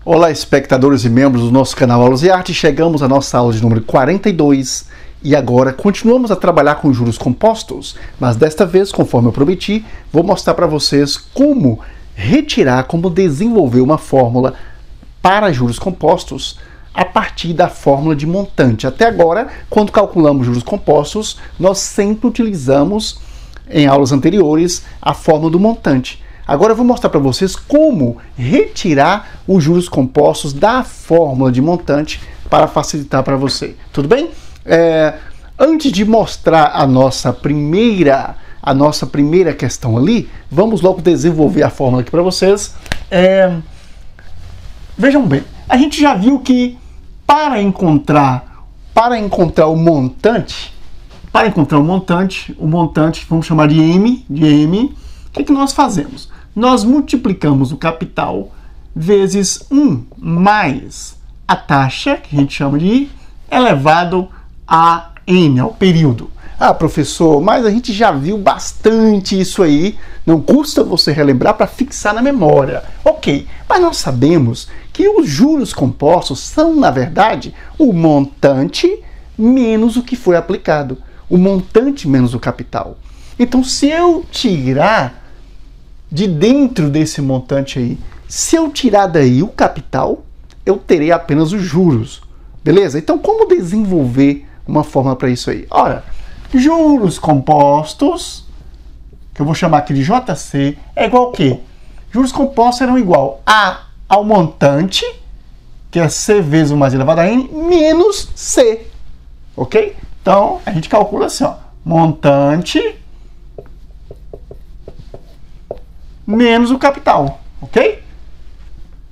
Olá, espectadores e membros do nosso canal Aulas e Arte. Chegamos à nossa aula de número 42 e agora continuamos a trabalhar com juros compostos, mas desta vez, conforme eu prometi, vou mostrar para vocês como retirar, como desenvolver uma fórmula para juros compostos a partir da fórmula de montante. Até agora, quando calculamos juros compostos, nós sempre utilizamos, em aulas anteriores, a fórmula do montante. Agora eu vou mostrar para vocês como retirar os juros compostos da fórmula de montante para facilitar para você. Tudo bem? Antes de mostrar a nossa primeira questão ali, vamos logo desenvolver a fórmula aqui para vocês. Vejam bem, a gente já viu que para encontrar o montante, vamos chamar de M, o que nós fazemos? Nós multiplicamos o capital vezes 1 mais a taxa, que a gente chama de elevado a N, ao período. Ah, professor, mas a gente já viu bastante isso aí, não custa você relembrar para fixar na memória. Ok, mas nós sabemos que os juros compostos são, na verdade, o montante menos o que foi aplicado. O montante menos o capital. Então, se eu tirar de dentro desse montante aí, se eu tirar daí o capital, eu terei apenas os juros. Beleza? Então, como desenvolver uma fórmula para isso aí? Ora, juros compostos, que eu vou chamar aqui de JC, é igual a quê? Juros compostos serão igual ao montante, que é C vezes o mais elevado a N, menos C. Ok? Então, a gente calcula assim, ó, montante menos o capital, ok?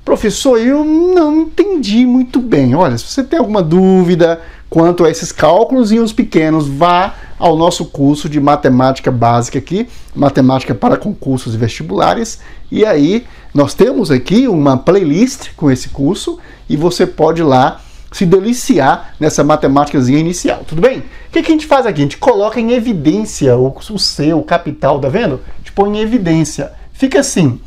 Professor, eu não entendi muito bem. Olha, se você tem alguma dúvida quanto a esses cálculos pequenos, vá ao nosso curso de matemática básica aqui, matemática para concursos e vestibulares, e aí nós temos aqui uma playlist com esse curso e você pode ir lá se deliciar nessa matemáticazinha inicial, tudo bem? O que a gente faz aqui? A gente coloca em evidência o C, o capital, tá vendo? A gente põe em evidência. Fica assim,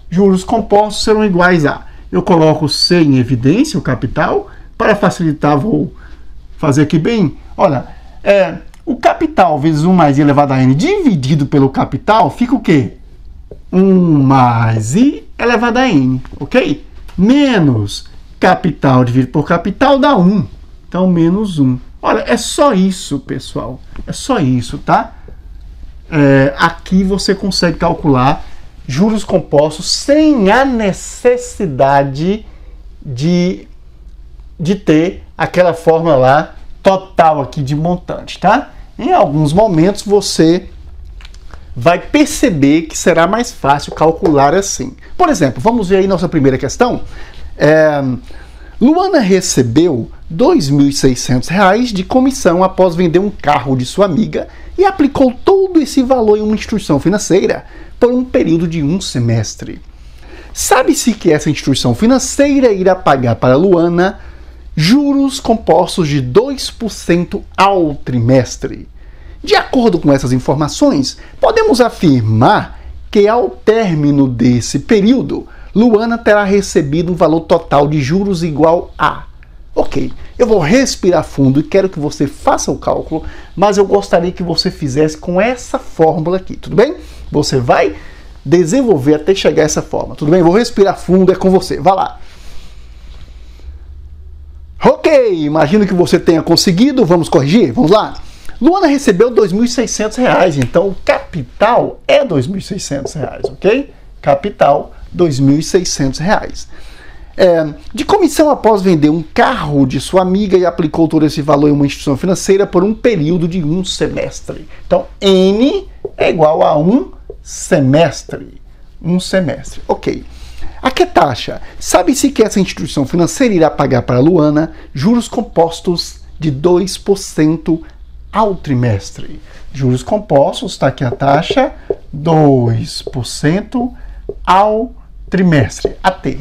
juros compostos serão iguais a... Eu coloco C em evidência, o capital, para facilitar, vou fazer aqui bem. Olha, o capital vezes 1 mais I elevado a N dividido pelo capital, fica o quê? 1 mais I elevado a N, ok? Menos capital dividido por capital dá 1. Então, menos 1. Olha, é só isso, pessoal. É só isso, tá? Aqui você consegue calcular juros compostos sem a necessidade de ter aquela fórmula lá total aqui de montante, tá? Em alguns momentos você vai perceber que será mais fácil calcular assim. Por exemplo, vamos ver aí nossa primeira questão. Luana recebeu R$ 2.600 de comissão após vender um carro de sua amiga e aplicou todo esse valor em uma instituição financeira por um período de 1 semestre. Sabe-se que essa instituição financeira irá pagar para Luana juros compostos de 2% ao trimestre. De acordo com essas informações, podemos afirmar que ao término desse período, Luana terá recebido um valor total de juros igual a... Ok, eu vou respirar fundo e quero que você faça o cálculo, mas eu gostaria que você fizesse com essa fórmula aqui, tudo bem? Você vai desenvolver até chegar a essa fórmula, tudo bem? Vou respirar fundo, é com você, vá lá. Ok, imagino que você tenha conseguido, vamos corrigir? Vamos lá. Luana recebeu R$ 2.600, então o capital é R$ 2.600, ok? Capital, R$ 2.600. De comissão após vender um carro de sua amiga e aplicou todo esse valor em uma instituição financeira por um período de 1 semestre. Então, N é igual a 1 semestre. 1 semestre, ok. Aqui é taxa. Sabe-se que essa instituição financeira irá pagar para a Luana juros compostos de 2% ao trimestre. Juros compostos, está aqui a taxa, 2% ao trimestre, AT.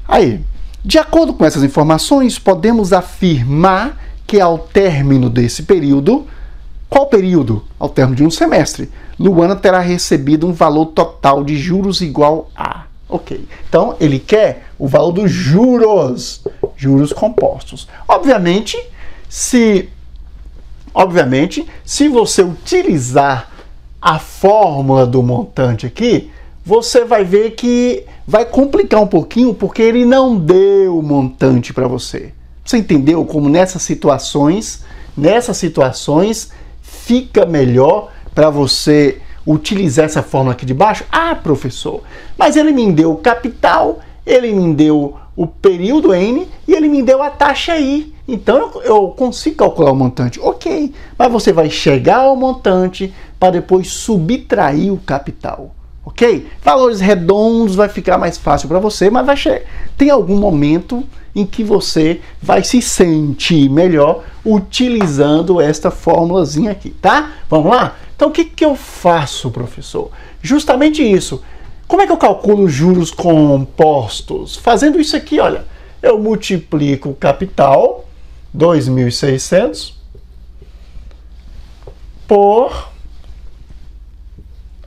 Aí, de acordo com essas informações, podemos afirmar que ao término desse período, qual período? Ao término de 1 semestre, Luana terá recebido um valor total de juros igual a... Ok, então ele quer o valor dos juros compostos. Obviamente, se você utilizar a fórmula do montante aqui, você vai ver que vai complicar um pouquinho, porque ele não deu o montante para você. Você entendeu como nessas situações fica melhor para você utilizar essa fórmula aqui de baixo? Ah, professor, mas ele me deu o capital, ele me deu o período N e ele me deu a taxa I. Então eu consigo calcular o montante. Ok, mas você vai chegar ao montante para depois subtrair o capital. Ok? Valores redondos vai ficar mais fácil para você, mas tem algum momento em que você vai se sentir melhor utilizando esta formulazinha aqui, tá? Vamos lá? Então o que eu faço, professor? Justamente isso. Como é que eu calculo os juros compostos? Fazendo isso aqui, olha, eu multiplico o capital, 2.600, por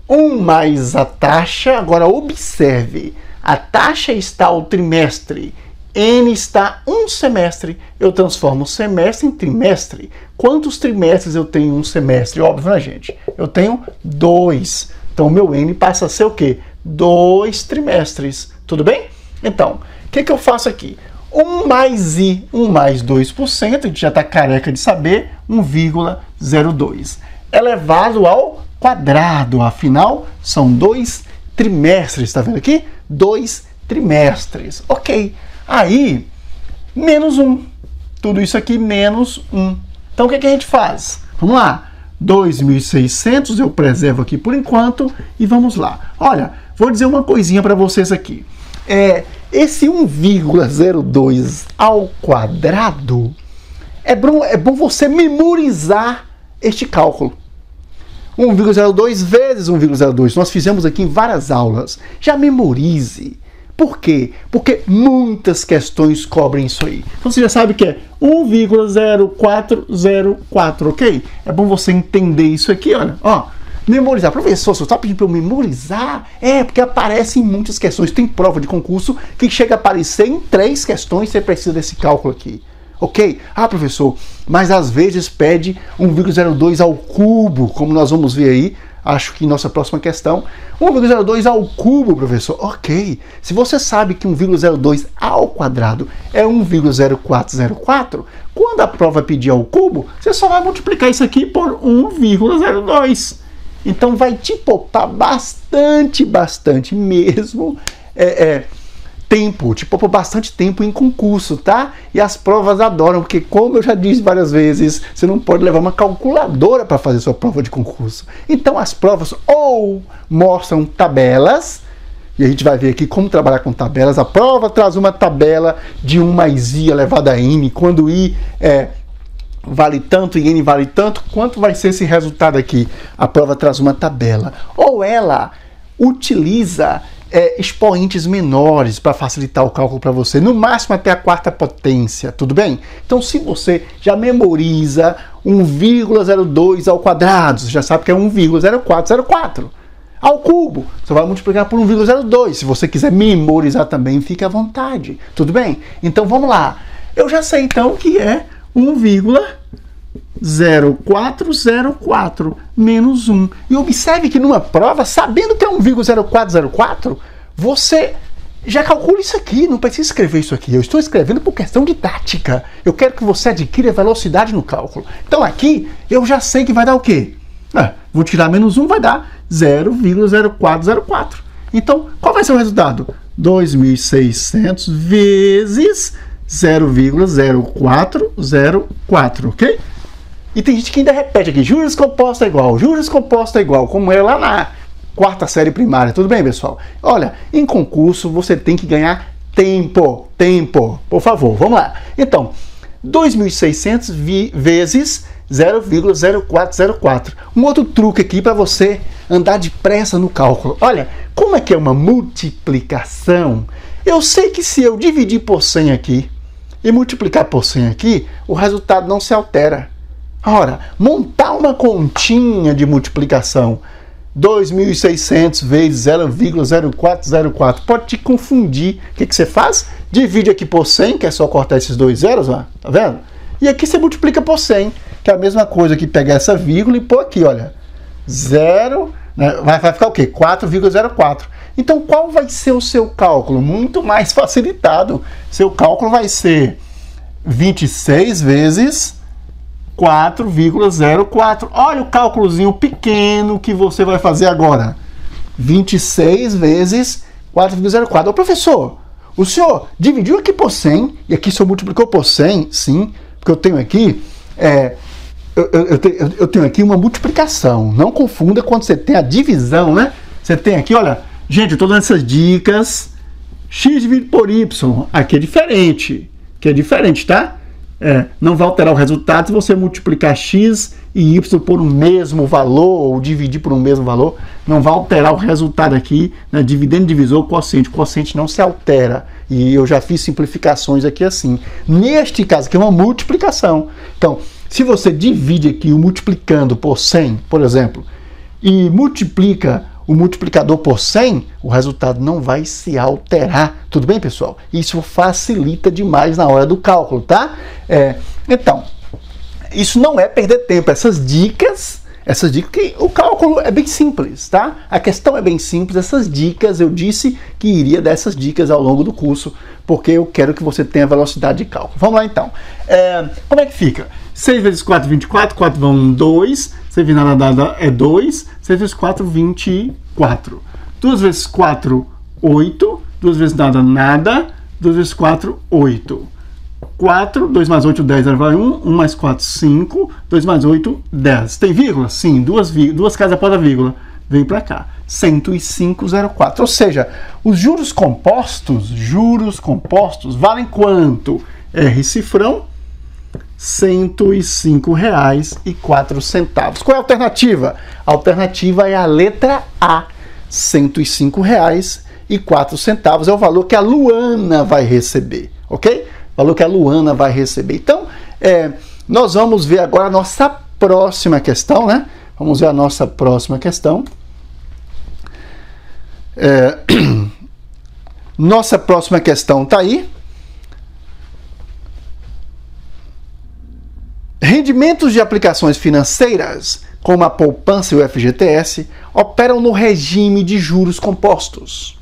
1 mais a taxa. Agora observe, a taxa está ao trimestre, N está um semestre, eu transformo semestre em trimestre. Quantos trimestres eu tenho em um semestre? Óbvio, né, gente? Eu tenho 2. Então, meu N passa a ser o quê? 2 trimestres. Tudo bem? Então, o que eu faço aqui? 1 mais I, 1 mais 2%, a gente já está careca de saber, 1,02. Elevado ao quadrado, afinal, são 2 trimestres, está vendo aqui? 2 trimestres. Ok. Aí, menos 1. Tudo isso aqui menos 1. Então, o que a gente faz? Vamos lá. 2.600 eu preservo aqui por enquanto e vamos lá. Olha, vou dizer uma coisinha para vocês aqui. Esse 1,02 ao quadrado, é bom você memorizar este cálculo. 1,02 vezes 1,02. Nós fizemos aqui em várias aulas. Já memorize. Por quê? Porque muitas questões cobrem isso aí. Então você já sabe que é 1,0404, ok? É bom você entender isso aqui, olha. Ó, memorizar. Professor, você está pedindo para eu memorizar? Porque aparece em muitas questões. Tem prova de concurso que chega a aparecer em 3 questões, você precisa desse cálculo aqui. Ok? Ah, professor, mas às vezes pede 1,02 ao cubo, como nós vamos ver aí, acho que em nossa próxima questão. 1,02 ao cubo, professor. Ok. Se você sabe que 1,02 ao quadrado é 1,0404, quando a prova pedir ao cubo, você só vai multiplicar isso aqui por 1,02. Então vai te poupar bastante mesmo tempo, te poupa bastante tempo em concurso, tá? E as provas adoram, porque como eu já disse várias vezes, você não pode levar uma calculadora para fazer sua prova de concurso. Então as provas ou mostram tabelas, e a gente vai ver aqui como trabalhar com tabelas. A prova traz uma tabela de 1 mais I elevado a N, quando I vale tanto e N vale tanto, quanto vai ser esse resultado aqui? A prova traz uma tabela. Ou ela utiliza expoentes menores para facilitar o cálculo para você, no máximo até a 4ª potência, tudo bem? Então, se você já memoriza 1,02 ao quadrado, você já sabe que é 1,0404. Ao cubo, você vai multiplicar por 1,02. Se você quiser memorizar também, fique à vontade, tudo bem? Então, vamos lá. Eu já sei, então, que é 1,0404 menos 1. E observe que numa prova, sabendo que é 1,0404, você já calcula isso aqui, não precisa escrever isso aqui. Eu estou escrevendo por questão didática. Eu quero que você adquira velocidade no cálculo. Então aqui, eu já sei que vai dar o quê? Vou tirar menos 1, vai dar 0,0404. Então, qual vai ser o resultado? 2.600 vezes 0,0404, ok? E tem gente que ainda repete aqui, juros compostos é igual, como é lá na 4ª série primária. Tudo bem, pessoal? Olha, em concurso você tem que ganhar tempo, por favor, vamos lá. Então, 2.600 vezes 0,0404. Um outro truque aqui para você andar depressa no cálculo. Olha, como é que é uma multiplicação? Eu sei que se eu dividir por 100 aqui e multiplicar por 100 aqui, o resultado não se altera. Ora, montar uma continha de multiplicação 2.600 vezes 0,0404. Pode te confundir. O que você faz? Divide aqui por 100, que é só cortar esses dois zeros, ó, tá vendo? E aqui você multiplica por 100, que é a mesma coisa que pegar essa vírgula e pôr aqui, olha. 0, né, vai ficar o quê? 4,04. Então, qual vai ser o seu cálculo? Muito mais facilitado. Seu cálculo vai ser 26 vezes 4,04. Olha o cálculozinho pequeno que você vai fazer agora. 26 vezes 4,04. Ô, professor, o senhor dividiu aqui por 100 e aqui o senhor multiplicou por 100? Sim, porque eu tenho aqui... Eu tenho aqui uma multiplicação. Não confunda quando você tem a divisão, né? Você tem aqui, olha... Gente, eu estou dando essas dicas. X dividido por Y. Aqui é diferente. Aqui é diferente, tá? Não vai alterar o resultado se você multiplicar x e y por um mesmo valor, ou dividir por um mesmo valor, não vai alterar o resultado aqui, né? Dividendo, divisor, quociente. O quociente não se altera. E eu já fiz simplificações aqui assim. Neste caso aqui é uma multiplicação. Então, se você divide aqui o multiplicando por 100, por exemplo, e multiplica o multiplicador por 100, o resultado não vai se alterar. Tudo bem, pessoal? Isso facilita demais na hora do cálculo, tá? Então, isso não é perder tempo. Essas dicas, que o cálculo é bem simples, tá? A questão é bem simples. Essas dicas, eu disse que iria dar essas dicas ao longo do curso, porque eu quero que você tenha velocidade de cálculo. Vamos lá, então. Como é que fica? 6 vezes 4, 24. 4 vão 2. 6 vezes nada é 2. 6 vezes 4, 24. 2 vezes 4, 8. 2 vezes nada. 2 vezes 4, 8. 4, 2 mais 8, 10, vai 1. 1 mais 4, 5. 2 mais 8, 10. Tem vírgula? Sim, duas casas após a vírgula. Vem para cá. 105,04. Ou seja, os juros compostos valem quanto? R cifrão, R$ 105,04. Qual é a alternativa? A alternativa é a letra A. R$ 105,04 é o valor que a Luana vai receber, ok? O valor que a Luana vai receber. Então, nós vamos ver agora a nossa próxima questão, né? Vamos ver a nossa próxima questão. Nossa próxima questão está aí. Rendimentos de aplicações financeiras, como a poupança e o FGTS, operam no regime de juros compostos.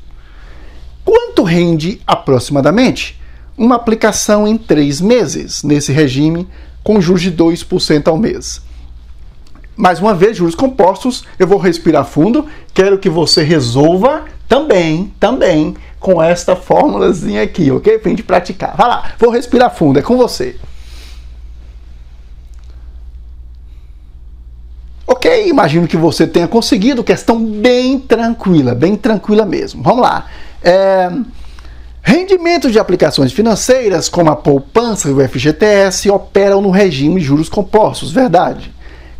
Quanto rende aproximadamente uma aplicação em 3 meses nesse regime com juros de 2% ao mês? Mais uma vez, juros compostos, eu vou respirar fundo, quero que você resolva também com esta fórmulazinha aqui, ok? Pra gente praticar. Vai lá, vou respirar fundo, é com você. Ok, imagino que você tenha conseguido, questão bem tranquila mesmo. Vamos lá. Rendimentos de aplicações financeiras, como a poupança e o FGTS, operam no regime de juros compostos, verdade?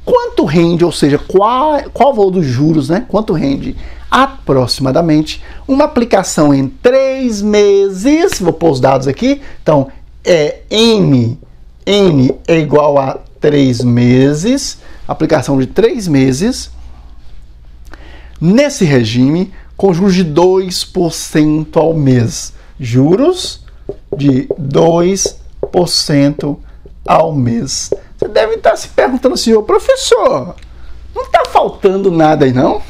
Quanto rende, ou seja, qual o valor dos juros, né? Quanto rende aproximadamente uma aplicação em 3 meses? Vou pôr os dados aqui. Então, N é igual a 3 meses, aplicação de 3 meses, nesse regime, com juros de 2% ao mês. Juros de 2% ao mês. Você deve estar se perguntando assim, ô professor, não está faltando nada aí não?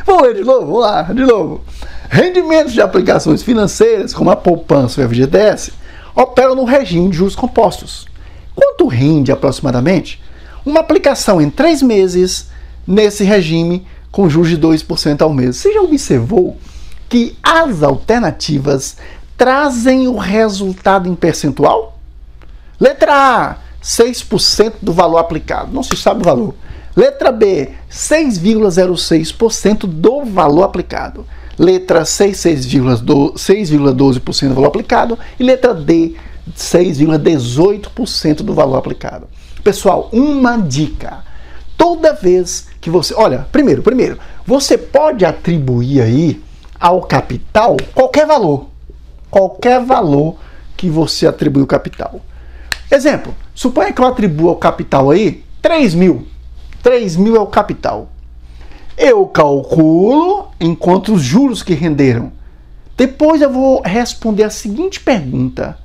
Vamos ler de novo, vamos lá, de novo. Rendimentos de aplicações financeiras, como a poupança e o FGTS, operam no regime de juros compostos. Quanto rende aproximadamente uma aplicação em 3 meses nesse regime com juros de 2% ao mês? Você já observou que as alternativas trazem o resultado em percentual? Letra A, 6% do valor aplicado. Não se sabe o valor. Letra B, 6,06% do valor aplicado. Letra C, 6,12% do valor aplicado. E letra D, 6,18% do valor aplicado. Pessoal, uma dica. Toda vez que você... Olha, primeiro, você pode atribuir aí ao capital qualquer valor. Qualquer valor que você atribui ao capital. Exemplo, suponha que eu atribuo ao capital aí 3 mil. 3 mil é o capital. eu calculo enquanto os juros que renderam. Depois eu vou responder a seguinte pergunta.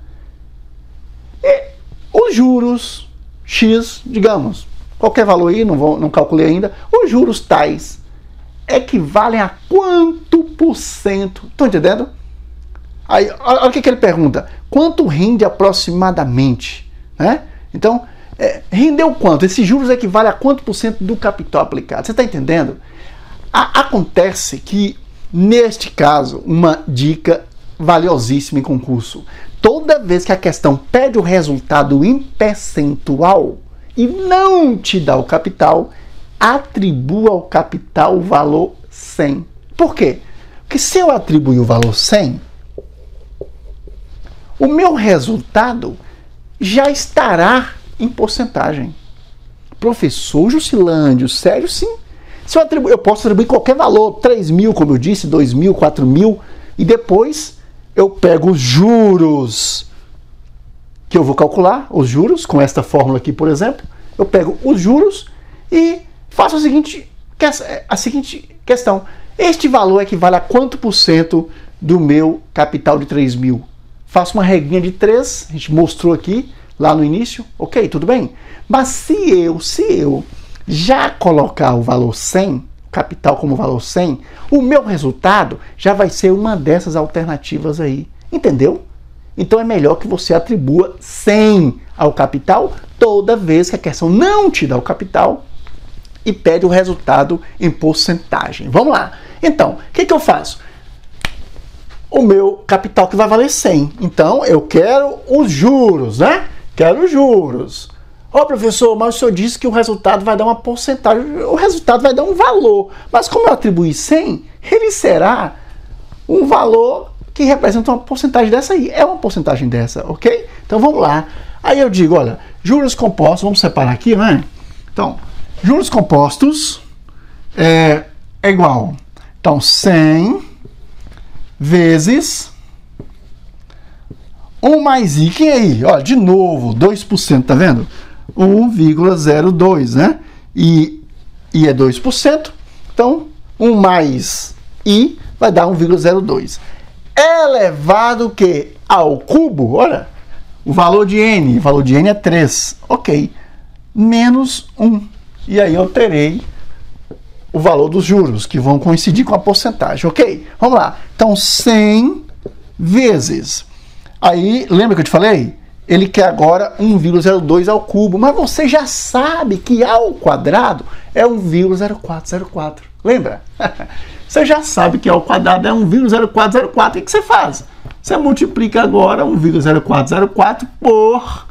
Os juros X, digamos, qualquer valor aí, não calculei ainda, os juros tais equivalem a quanto por cento? Estão entendendo? Aí, olha o que ele pergunta. Quanto rende aproximadamente? Né? Então, rendeu quanto? Esses juros equivalem a quanto por cento do capital aplicado? Você está entendendo? Acontece que, neste caso, uma dica valiosíssima em concurso. Toda vez que a questão pede o resultado em percentual e não te dá o capital, atribua ao capital o valor 100. Por quê? Porque se eu atribuir o valor 100, o meu resultado já estará em porcentagem. Professor Jusilândio, sério, sim. Se eu posso atribuir qualquer valor, 3 mil, como eu disse, 2 mil, 4 mil, e depois eu pego os juros que eu vou calcular, os juros, com esta fórmula aqui, por exemplo, eu pego os juros e faço a seguinte questão. Este valor equivale a quanto por cento do meu capital de 3 mil? Faço uma regrinha de 3, a gente mostrou aqui, lá no início, ok, tudo bem? Mas se eu já colocar o valor 100, capital como valor 100, o meu resultado já vai ser uma dessas alternativas aí, entendeu? Então é melhor que você atribua 100 ao capital toda vez que a questão não te dá o capital e pede o resultado em porcentagem. Vamos lá. Então, o que eu faço? O meu capital que vai valer 100. Então, eu quero os juros, né? Quero os juros. Professor, mas o senhor disse que o resultado vai dar uma porcentagem. O resultado vai dar um valor. Mas como eu atribuí 100, ele será um valor que representa uma porcentagem dessa aí. É uma porcentagem dessa, ok? Então, vamos lá. Aí eu digo, olha, juros compostos, vamos separar aqui, né? Então, juros compostos é igual. Então, 100 vezes 1 mais I. Quem é I? Olha, de novo, 2%, tá vendo? 1,02, né? E I é 2%, então 1 mais I vai dar 1,02. Elevado que ao cubo, olha, o valor de N é 3, ok, menos 1. E aí eu terei o valor dos juros, que vão coincidir com a porcentagem, ok? Vamos lá. Então, 100 vezes. Aí, lembra que eu te falei? Ele quer agora 1,02 ao cubo, mas você já sabe que ao quadrado é 1,0404. Lembra? Você já sabe que ao quadrado é 1,0404. O que você faz? Você multiplica agora 1,0404 por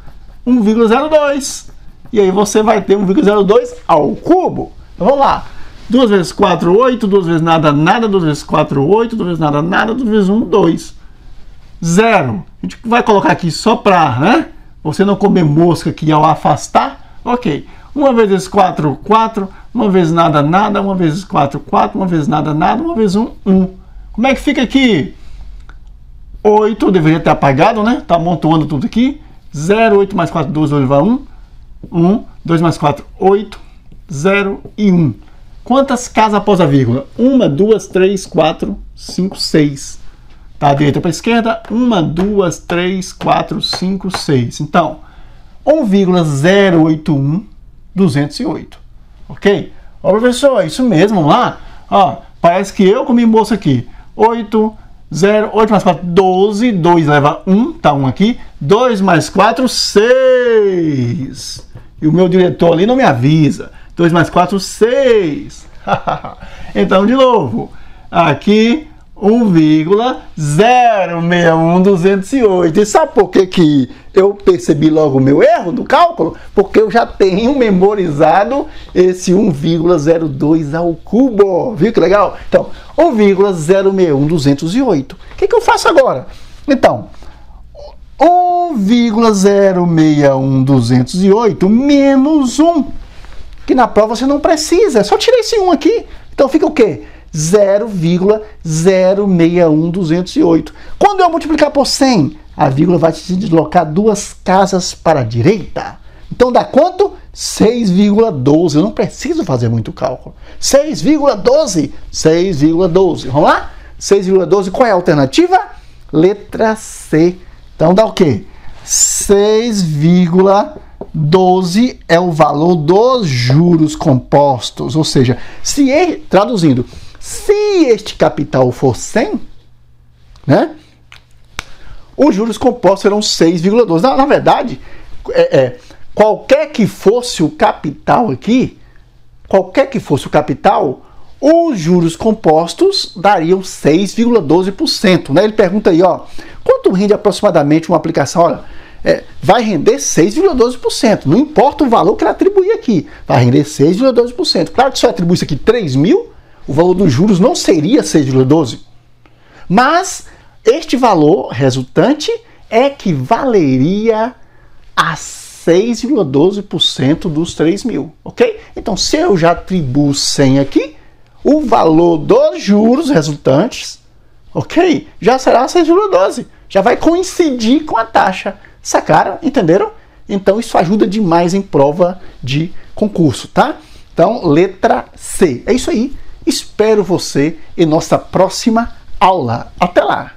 1,02. E aí você vai ter 1,02 ao cubo. Então, vamos lá. 2 vezes 4, 8. 2 vezes nada, nada. 2 vezes 4, 8. 2 vezes nada, nada. 2 vezes 1, 2. 0. A gente vai colocar aqui só para, né? Você não comer mosca aqui ao afastar. Ok. 1 vezes 4, 4. 1 vezes nada, nada. 1 vezes 4, 4. 1 vezes nada, nada. 1 vezes 1, 1. Como é que fica aqui? 8. Deveria ter apagado, né? Tá amontoando tudo aqui. 0, 8 mais 4, 12, 2 vai 1. 1. 2 mais 4, 8. 0 e 1. Quantas casas após a vírgula? 1, 2, 3, 4, 5, 6. Da direita para a esquerda, 1, 2, 3, 4, 5, 6. Então, 1,081, 208. Ok? Ó, professor, é isso mesmo, vamos lá? Ó, parece que eu comi moço aqui. 8, 0, 8 mais 4, 12. 2 leva 1, tá 1 aqui. 2 mais 4, 6. E o meu diretor ali não me avisa. 2 mais 4, 6. Então, de novo, aqui 1,061208. E sabe por que eu percebi logo o meu erro do cálculo? Porque eu já tenho memorizado esse 1,02 ao cubo. Viu que legal? Então, 1,061208. O que eu faço agora? Então, 1,061208 menos 1. Que na prova você não precisa. É só tirar esse 1 aqui. Então fica o quê? 0,061208. Quando eu multiplicar por 100, a vírgula vai se deslocar 2 casas para a direita. Então dá quanto? 6,12. Eu não preciso fazer muito cálculo. 6,12. 6,12. Vamos lá? 6,12. Qual é a alternativa? Letra C. Então dá o quê? 6,12 é o valor dos juros compostos. Ou seja, traduzindo, se este capital for 100, né? Os juros compostos serão 6,12. Na verdade, qualquer que fosse o capital aqui, os juros compostos dariam 6,12%. Né? Ele pergunta aí, ó, quanto rende aproximadamente uma aplicação? Olha, vai render 6,12%. Não importa o valor que ele atribuir aqui, vai render 6,12%. Claro que se eu atribuir isso aqui 3 mil, o valor dos juros não seria 6,12%. Mas este valor resultante equivaleria a 6,12% dos 3 mil, ok? Então, se eu já atribuo 100 aqui, o valor dos juros resultantes, ok? Já será 6,12. Já vai coincidir com a taxa. Sacaram? Entenderam? Então, isso ajuda demais em prova de concurso, tá? Então, letra C. É isso aí. Espero você em nossa próxima aula. Até lá!